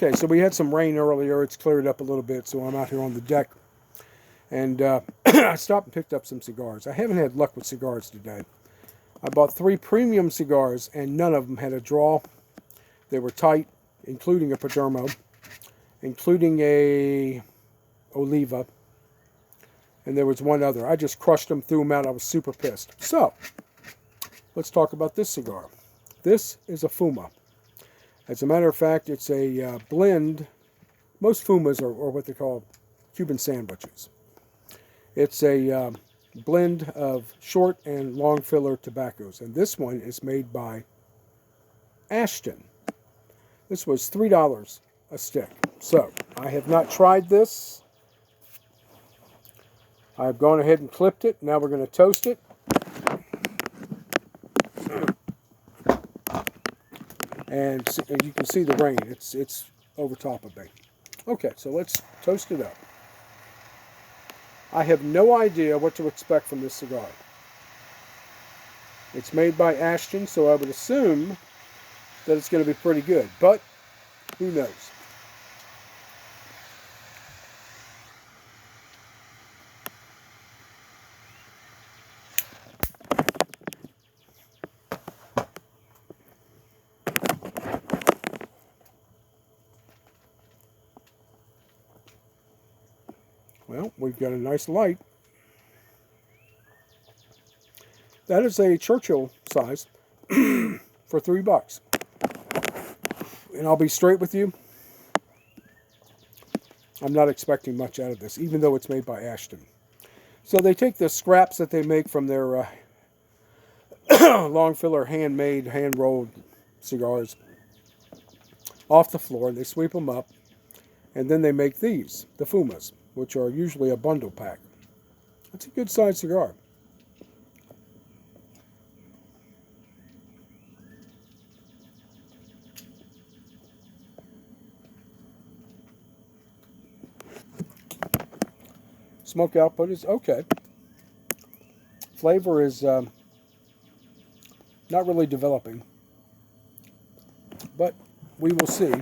Okay, so we had some rain earlier. It's cleared up a little bit, so I'm out here on the deck. And I stopped and picked up some cigars. I haven't had luck with cigars today. I bought 3 premium cigars, and none of them had a draw. They were tight, including a Padermo, including a Oliva, and there was one other. I just crushed them, threw them out. I was super pissed. So, let's talk about this cigar. This is a Fuma. As a matter of fact, it's a blend. Most Fumas are what they call Cuban sandwiches. It's a blend of short and long filler tobaccos. And this one is made by Ashton. This was $3 a stick. So, I have not tried this. I've gone ahead and clipped it. Now we're going to toast it. And you can see the rain. It's over top of me. Okay, so let's toast it up. I have no idea what to expect from this cigar. It's made by Ashton, so I would assume that it's going to be pretty good. But who knows? Well, we've got a nice light. That is a Churchill size for $3. And I'll be straight with you. I'm not expecting much out of this, even though it's made by Ashton. So they take the scraps that they make from their long filler, handmade, hand-rolled cigars off the floor, and they sweep them up. And then they make these, the Fumas, which are usually a bundle pack. It's a good sized cigar. Smoke output is okay. Flavor is not really developing. But we will see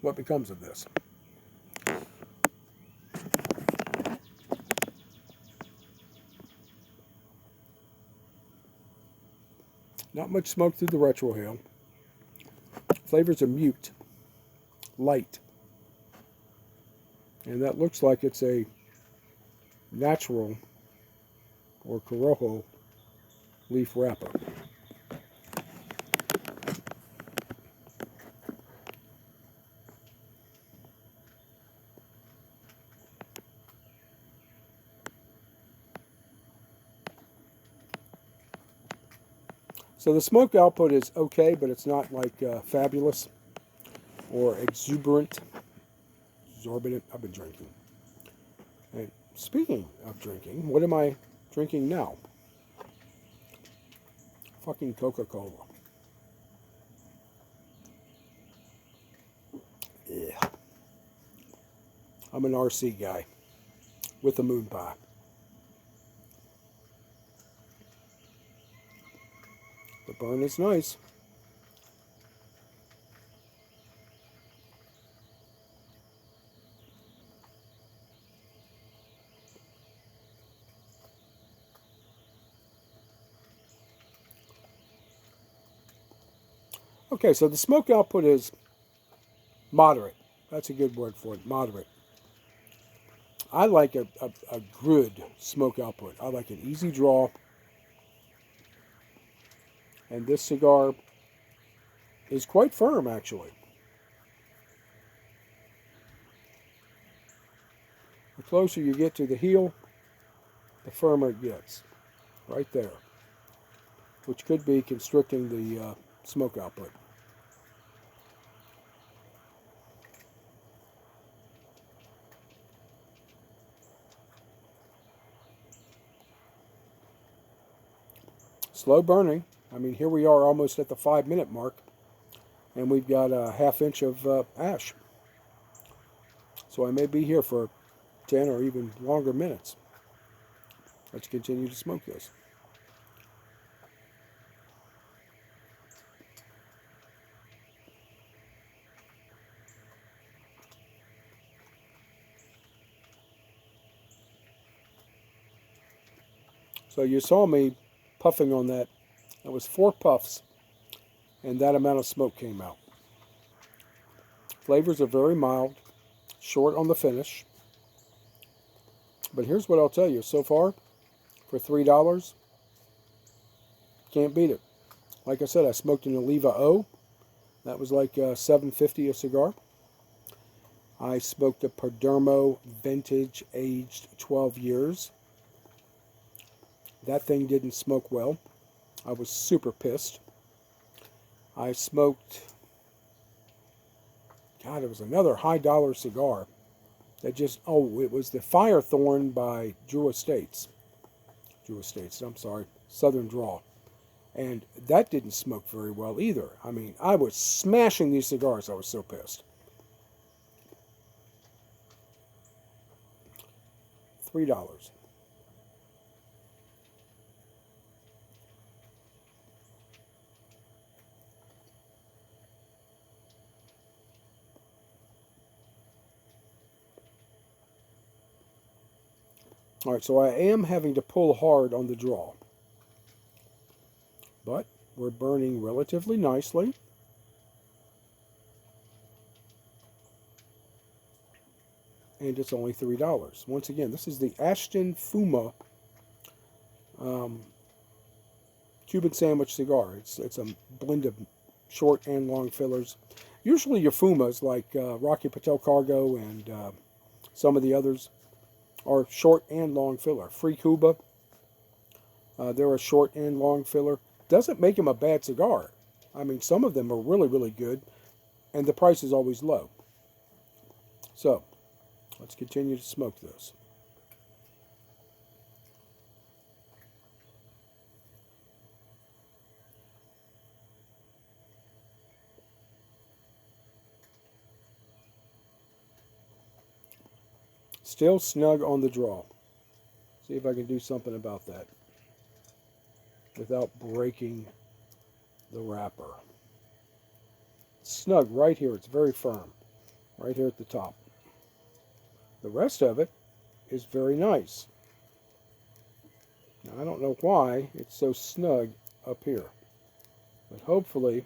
what becomes of this. Not much smoke through the retrohale. Flavors are mute, light. And that looks like it's a natural or Corojo leaf wrapper. So the smoke output is okay, but it's not like fabulous or exorbitant. I've been drinking. And speaking of drinking, what am I drinking now? Fucking Coca-Cola. Yeah. I'm an RC guy with a moon pie. The burn is nice. Okay, so the smoke output is moderate. That's a good word for it, moderate. I like a good smoke output. I like an easy draw. And this cigar is quite firm, actually. The closer you get to the heel, the firmer it gets. Right there. Which could be constricting the smoke output. Slow burning. I mean, here we are almost at the 5-minute mark, and we've got a ½ inch of ash. So I may be here for 10 or even longer minutes. Let's continue to smoke this. So you saw me puffing on that. That was 4 puffs, and that amount of smoke came out. Flavors are very mild, short on the finish. But here's what I'll tell you. So far, for $3, can't beat it. Like I said, I smoked an Oliva O. That was like $7.50 a cigar. I smoked a Perdomo Vintage aged 12 years. That thing didn't smoke well. I was super pissed. I smoked, God, it was another high dollar cigar that just, oh, it was the Firethorn by Drew Estates. I'm sorry, Southern Draw. And that didn't smoke very well either. I mean, I was smashing these cigars. I was so pissed. $3. All right, so I am having to pull hard on the draw. But we're burning relatively nicely. And it's only $3. Once again, this is the Ashton Fumas Cuban sandwich cigar. It's a blend of short and long fillers. Usually your Fumas, like Rocky Patel Cargo and some of the others, are short and long filler. Free Cuba, they're a short and long filler. Doesn't make them a bad cigar. I mean, some of them are really, really good, and the price is always low. So, let's continue to smoke this. Still snug on the draw. See if I can do something about that without breaking the wrapper. Snug right here. It's very firm. Right here at the top. The rest of it is very nice. Now, I don't know why it's so snug up here. But hopefully,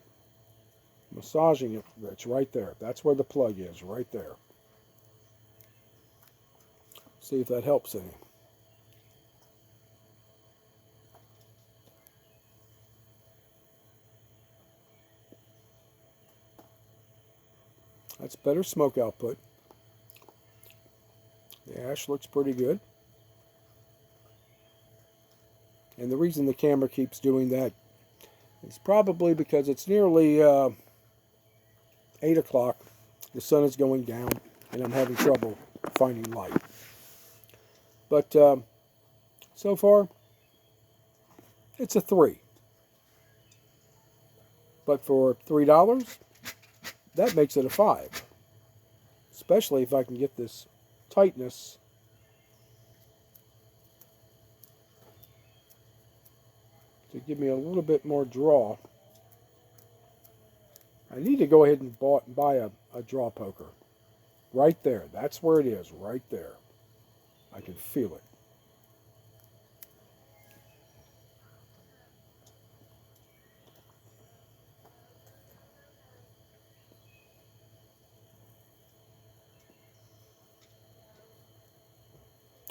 massaging it, it's right there. That's where the plug is, right there. See if that helps any. That's better smoke output. The ash looks pretty good. And the reason the camera keeps doing that is probably because it's nearly 8 o'clock. The sun is going down, and I'm having trouble finding light. But so far, it's a 3. But for $3, that makes it a 5. Especially if I can get this tightness to give me a little bit more draw. I need to go ahead and buy a draw poker. Right there. That's where it is. Right there. I can feel it.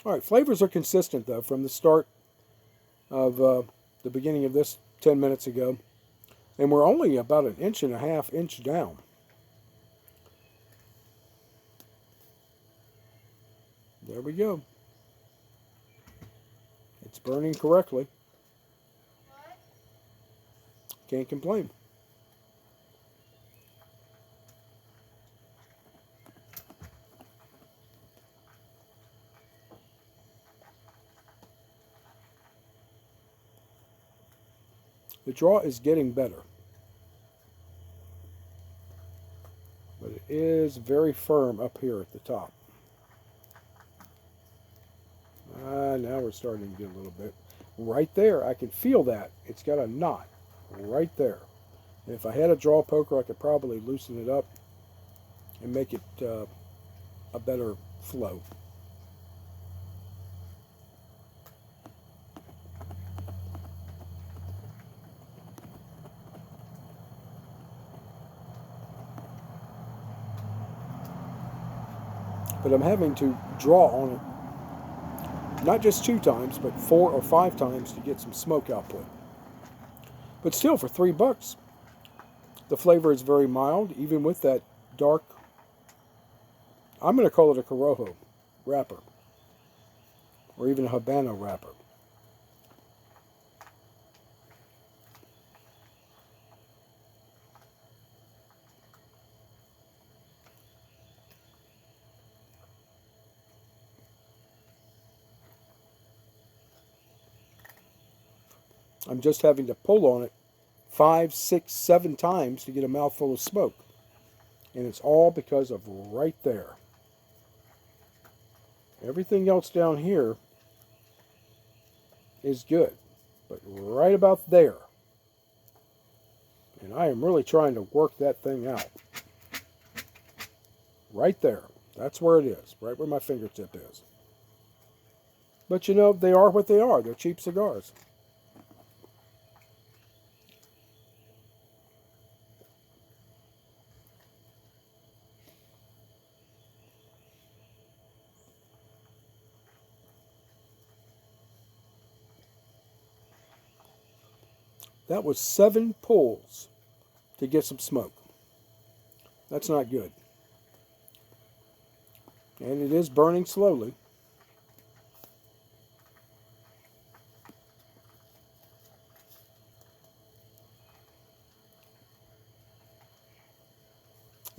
All right, flavors are consistent, though, from the start of the beginning of this 10 minutes ago. And we're only about an inch and a half down. There we go. It's burning correctly. Can't complain. The draw is getting better. But it is very firm up here at the top. Now we're starting to get a little bit. Right there, I can feel that. It's got a knot right there. And if I had a draw poker, I could probably loosen it up and make it a better flow. but I'm having to draw on it not just 2 times, but 4 or 5 times to get some smoke output. But still, for $3, the flavor is very mild, even with that dark, I'm going to call it a Corojo wrapper, or even a Habano wrapper. I'm just having to pull on it 5, 6, 7 times to get a mouthful of smoke. And it's all because of right there. Everything else down here is good, but right about there. And I am really trying to work that thing out. Right there. That's where it is, right where my fingertip is. But you know, they are what they are. They're cheap cigars. That was 7 pulls to get some smoke. That's not good. And it is burning slowly.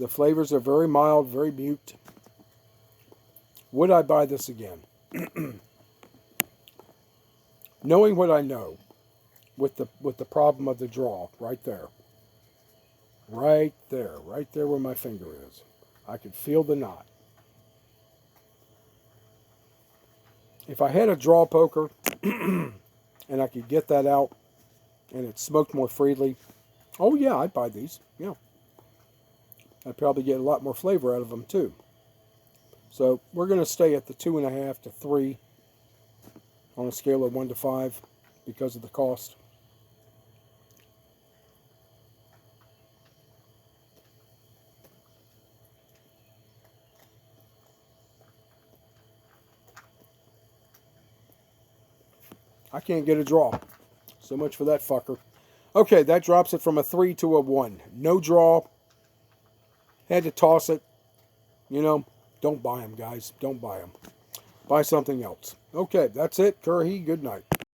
The flavors are very mild, very mute. Would I buy this again? Knowing what I know with the problem of the draw right there. Right there where my finger is. I could feel the knot. If I had a draw poker and I could get that out and it smoked more freely, oh yeah, I'd buy these. Yeah. I'd probably get a lot more flavor out of them too. So we're going to stay at the 2.5 to 3 on a scale of 1 to 5 because of the cost. I can't get a draw. So much for that fucker. Okay, that drops it from a 3 to a 1. No draw. Had to toss it. You know, don't buy them, guys. Don't buy them. Buy something else. Okay, that's it. Curry, good night.